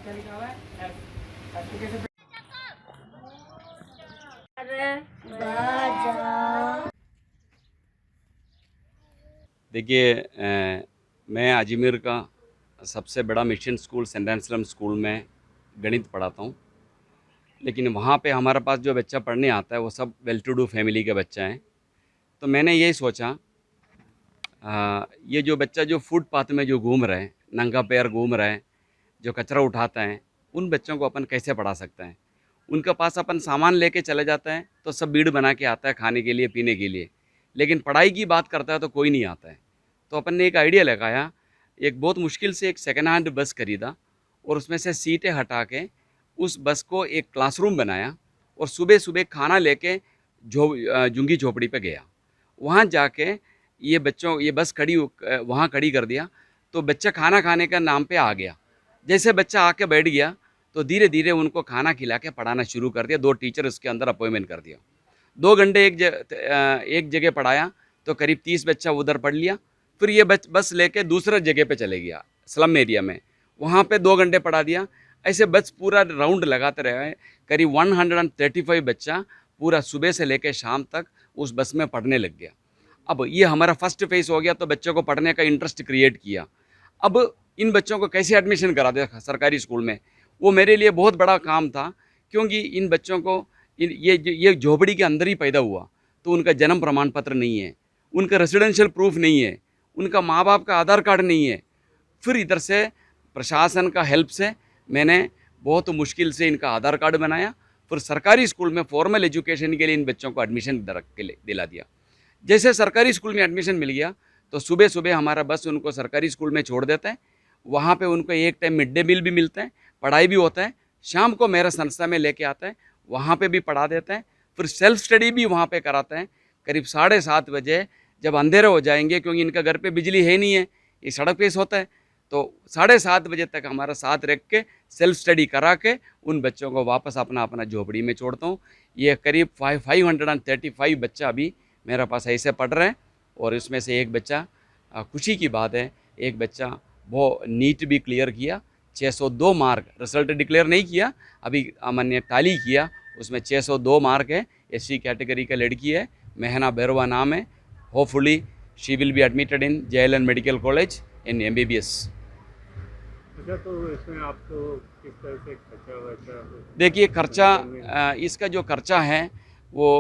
क्या लिखा हुआ है? एफ। एफ को कैसे? देखिए मैं अजमेर का सबसे बड़ा mission school Saint Anselm school में गणित पढ़ाता हूँ। लेकिन वहाँ पे हमारे पास जो बच्चा पढ़ने आता है वो सब वेल टू डू फैमिली के बच्चा हैं। तो मैंने यही सोचा ये जो बच्चा जो फुटपाथ में जो घूम रहे हैं, नंगा पैर घूम रहे हैं, जो कचरा उठाते हैं, उन बच्चों को अपन कैसे पढ़ा सकते हैं। उनके पास अपन सामान लेके चले जाते हैं तो सब भीड़ बना के आता है खाने के लिए, पीने के लिए, लेकिन पढ़ाई की बात करता है तो कोई नहीं आता है। तो अपन ने एक आइडिया लगाया, एक बहुत मुश्किल से एक सेकेंड हैंड बस खरीदा और उसमें से सीटें हटा के उस बस को एक क्लासरूम बनाया और सुबह सुबह खाना लेके झुग्गी झोपड़ी पे गया। वहाँ जाके ये बस वहाँ खड़ी कर दिया। तो बच्चा खाना खाने का नाम पे आ गया। जैसे बच्चा आके बैठ गया तो धीरे धीरे उनको खाना खिला के पढ़ाना शुरू कर दिया। 2 टीचर उसके अंदर अपॉइंटमेंट कर दिया। 2 घंटे एक जगह पढ़ाया तो करीब 30 बच्चा उधर पढ़ लिया। फिर ये बस लेके दूसरा जगह पे चले गया स्लम एरिया में, वहाँ पे 2 घंटे पढ़ा दिया। ऐसे बस पूरा राउंड लगाते रहे। करीब 135 बच्चा पूरा सुबह से लेकर शाम तक उस बस में पढ़ने लग गया। अब ये हमारा फर्स्ट फेज़ हो गया, तो बच्चों को पढ़ने का इंटरेस्ट क्रिएट किया। अब इन बच्चों को कैसे एडमिशन करा दे सरकारी स्कूल में, वो मेरे लिए बहुत बड़ा काम था। क्योंकि इन बच्चों को ये झोपड़ी के अंदर ही पैदा हुआ, तो उनका जन्म प्रमाण पत्र नहीं है, उनका रेसिडेंशियल प्रूफ नहीं है, उनका माँ बाप का आधार कार्ड नहीं है। फिर इधर से प्रशासन का हेल्प से मैंने बहुत मुश्किल से इनका आधार कार्ड बनाया। फिर सरकारी स्कूल में फॉर्मल एजुकेशन के लिए इन बच्चों को एडमिशन दिला दिया। जैसे सरकारी स्कूल में एडमिशन मिल गया तो सुबह सुबह हमारा बस उनको सरकारी स्कूल में छोड़ देता है। वहाँ पे उनको एक टाइम मिड डे मील भी मिलता है, पढ़ाई भी होता है। शाम को मेरा संस्था में लेके आता है, वहाँ पे भी पढ़ा देते हैं। फिर सेल्फ स्टडी भी वहाँ पे कराते हैं। करीब 7:30 बजे जब अंधेरे हो जाएंगे, क्योंकि इनका घर पे बिजली है नहीं है, ये सड़क पे होता है, तो 7:30 बजे तक हमारा साथ रख के सेल्फ स्टडी करा के उन बच्चों को वापस अपना अपना झोपड़ी में छोड़ता हूँ। ये करीब 535 बच्चा अभी मेरे पास ऐसे पढ़ रहे हैं। और इसमें से एक बच्चा, खुशी की बात है, एक बच्चा वो नीट भी क्लियर किया। 602 मार्क, रिजल्ट डिक्लेयर नहीं किया अभी, मैंने टाली किया, उसमें 602 मार्क है। SC कैटेगरी का लड़की है, मेहना बैरवा नाम है। Hopefully she will be admitted in JLN medical college in MBBS। अच्छा, तो इसमें आपको किस तरह से खर्चा देखिए खर्चा, इसका जो खर्चा है वो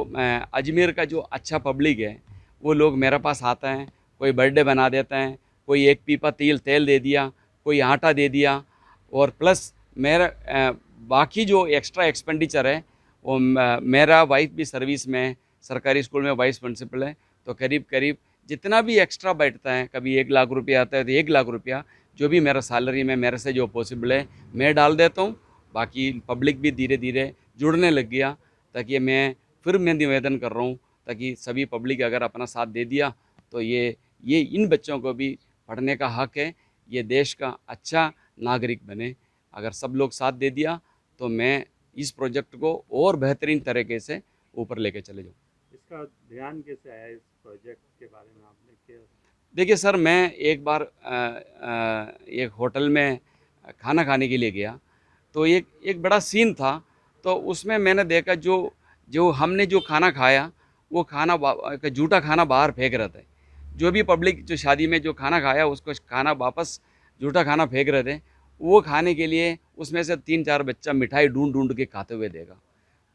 अजमेर का जो अच्छा पब्लिक है वो लोग मेरे पास आते हैं। कोई बर्थडे बना देते हैं, कोई एक पीपा तेल दे दिया, कोई आटा दे दिया, और प्लस मेरा बाकी जो एक्स्ट्रा एक्सपेंडिचर है वो मेरा वाइफ भी सर्विस में सरकारी स्कूल में वाइस प्रिंसिपल है। तो करीब करीब जितना भी एक्स्ट्रा बैठता है, कभी 1 लाख रुपया आता है तो 1 लाख रुपया जो भी मेरा सैलरी में मेरे से जो पॉसिबल है मैं डाल देता हूँ। बाकी पब्लिक भी धीरे धीरे जुड़ने लग गया, ताकि मैं निवेदन कर रहा हूँ ताकि सभी पब्लिक अगर अपना साथ दे दिया तो ये इन बच्चों को भी पढ़ने का हक है, ये देश का अच्छा नागरिक बने। अगर सब लोग साथ दे दिया तो मैं इस प्रोजेक्ट को और बेहतरीन तरीके से ऊपर लेके चले जाऊँ। इसका ध्यान कैसे आया, इस प्रोजेक्ट के बारे में आपने क्या? देखिए सर, मैं एक बार एक होटल में खाना खाने के लिए गया, तो एक बड़ा सीन था। तो उसमें मैंने देखा जो हमने जो खाना खाया वो जूठा खाना बाहर फेंक रहे थे। जो भी पब्लिक जो शादी में जो खाना खाया उसको खाना वापस जूठा खाना फेंक रहे थे। वो खाने के लिए उसमें से 3-4 बच्चा मिठाई ढूंढ के खाते हुए देखा।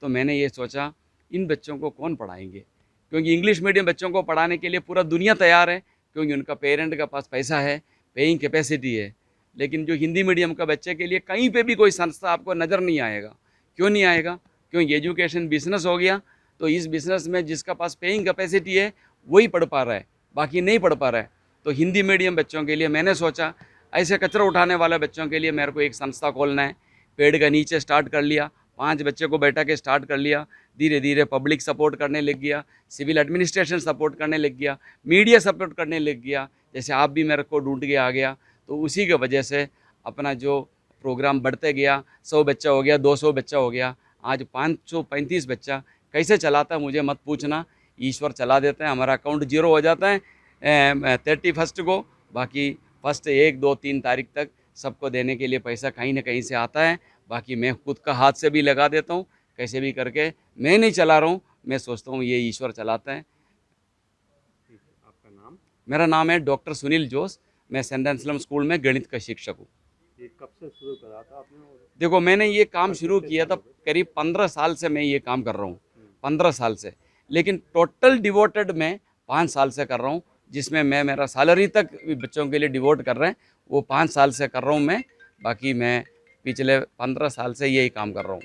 तो मैंने ये सोचा इन बच्चों को कौन पढ़ाएंगे, क्योंकि इंग्लिश मीडियम बच्चों को पढ़ाने के लिए पूरा दुनिया तैयार है, क्योंकि उनका पेरेंट के पास पैसा है, पेइंग कैपेसिटी है। लेकिन जो हिंदी मीडियम का बच्चे के लिए कहीं पे भी कोई संस्था आपको नज़र नहीं आएगा। क्यों नहीं आएगा? क्योंकि एजुकेशन बिजनेस हो गया। तो इस बिज़नेस में जिसका पास पेइंग कैपेसिटी है वही पढ़ पा रहा है, बाकी नहीं पढ़ पा रहा है। तो हिंदी मीडियम बच्चों के लिए मैंने सोचा ऐसे कचरा उठाने वाले बच्चों के लिए मेरे को एक संस्था खोलना है। पेड़ का नीचे स्टार्ट कर लिया, 5 बच्चे को बैठा के स्टार्ट कर लिया। धीरे धीरे पब्लिक सपोर्ट करने लग गया, सिविल एडमिनिस्ट्रेशन सपोर्ट करने लग गया, मीडिया सपोर्ट करने लग गया। जैसे आप भी मेरे को ढूंढ के आ गया, तो उसी की वजह से अपना जो प्रोग्राम बढ़ते गया। 100 बच्चा हो गया, 200 बच्चा हो गया, आज 535 बच्चा। कैसे चलाता है मुझे मत पूछना, ईश्वर चला देते हैं। हमारा अकाउंट 0 हो जाता है 31 को, बाकी 1, 2, 3 तारीख तक सबको देने के लिए पैसा कहीं ना कहीं से आता है। बाकी मैं खुद का हाथ से भी लगा देता हूँ, कैसे भी करके। मैं नहीं चला रहा हूँ, मैं सोचता हूँ ये ईश्वर चलाता है। ठीक है, आपका नाम? मेरा नाम है डॉक्टर सुनील जोश। मैं सेंट एंसलम स्कूल में गणित का शिक्षक हूँ। ये कब से शुरू करा था आपने? और देखो, मैंने ये काम शुरू कितने किया साल था, हो गए? करीब 15 साल से मैं ये काम कर रहा हूँ, 15 साल से। लेकिन टोटल डिवोटेड मैं 5 साल से कर रहा हूँ, जिसमें मैं मेरा सैलरी तक बच्चों के लिए डिवोट कर रहे हैं, वो 5 साल से कर रहा हूँ मैं। बाकी मैं पिछले 15 साल से यही काम कर रहा हूँ।